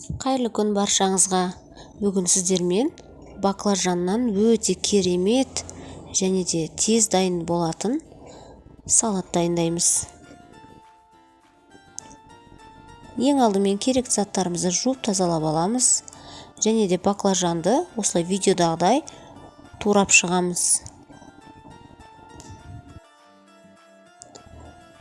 Қайырлы күн баршаңызға. Бүгін сіздермен баклажаннан өте керемет және де тез дайын болатын салат дайындаймыз. Ең алдымен керекті заттарымызды жуып тазалап аламыз және де баклажанды осылай видеодағыдай турап шығамыз.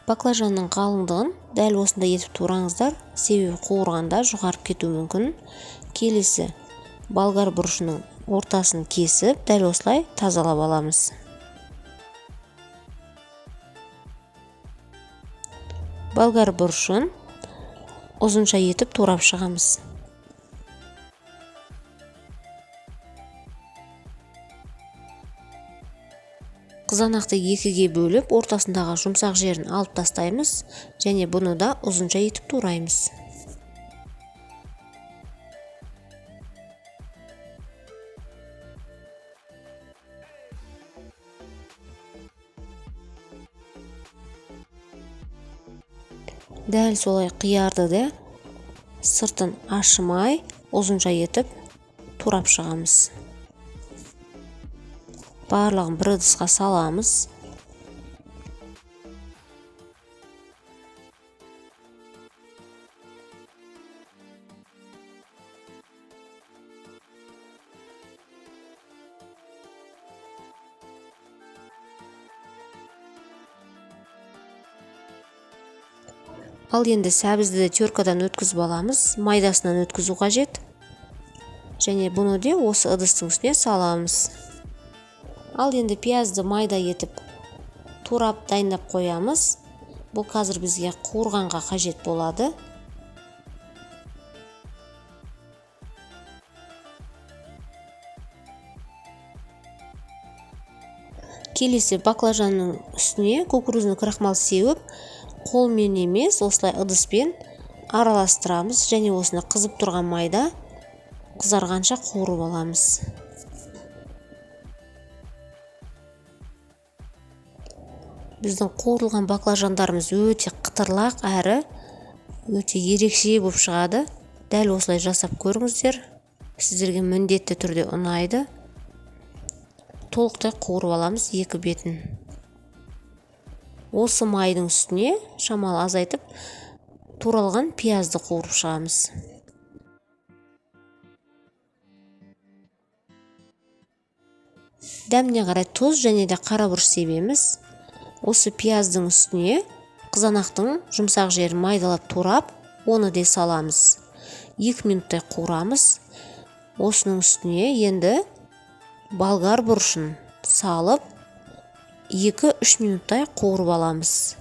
Баклажанның қалыңдығын дәл осындай етіп тураңыздар, себебі қуырғанда жұқарып кетуі мүмкін. Келесі болгар бұрышының ортасын кесіп, дәл осылай тазалап аламыз. Болгар бұрышын ұзынша етіп турап шығамыз. Қызанақты екіге бөліп, ортасындағы жұмсақ жерін алып тастаймыз және бұны да ұзынша етіп тураймыз. Дәл солай қиярды да сыртын ашымай ұзынша етіп турап шығамыз. Барлығын бір ыдысқа саламыз. Ал енді сәбізді теркадан өткізіп аламыз, майдасынан өткізу қажет. Және бұны де осы ыдыстың үстіне саламыз. Ал енді пиязды майда етіп турап дайындап қоямыз. Бұл қазір бізге қуырғанға қажет болады. Келесі баклажанның үстіне кукурузный крахмал сеуіп, қолмен емес, осылай ыдыспен араластырамыз және осыны қызып тұрған майда қызарғанша қуырып аламыз. Біздің қуырылған баклажандарымыз өте қытырлақ әрі өте ерекше болып шығады. Дәл осылай жасап көріңіздер. Сіздерге міндетті түрде ұнайды. Толықтай қуырып аламыз екі бетін. Осы майдың үстіне шамалы азайтып туралған пиязды қуырып шығамыз. Дәміне қарай тұз және де қара бұрыш себеміз. Осы пияздың үстіне қызанақтың жұмсақ жерін майдалап турап, оны де саламыз. 2 минуттай қуырамыз. Осының үстіне енді болгар бұрышын салып, 2-3 минуттай қуырып аламыз.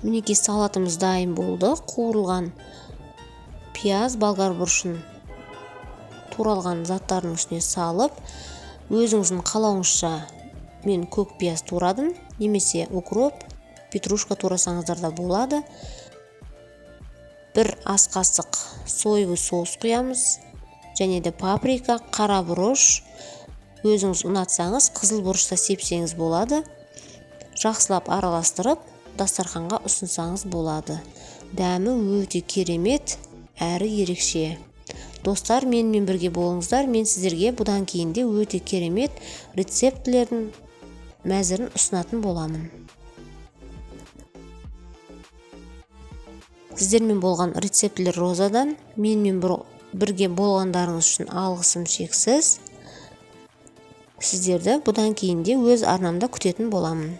Мінекей салатымыз дайын болды. Қуырылған пияз, болгар бұрышын туралған заттардың үстіне салып, өзіңіздің қалауыңызша мен көк пияз турадым, немесе укроп, петрушка турасаңыздар да болады. 1 ас қасық соевый соус құямыз, және де паприка, қара бұрыш, өзіңіз ұнатсаңыз қызыл бұрыш та сепсеңіз болады. Жақсылап араластырып, дастарханға ұсынсаңыз болады. Дәмі өте керемет әрі ерекше. Достар, менімен бірге болыңыздар. Мен сіздерге бұдан кейінде өте керемет рецептілердің мәзірін ұсынатын боламын. Сіздермен болған рецептілер Розадан. Менімен бірге болғандарыңыз үшін алғысым шексіз. Сіздерді бұдан кейінде өз арнамда күтетін боламын.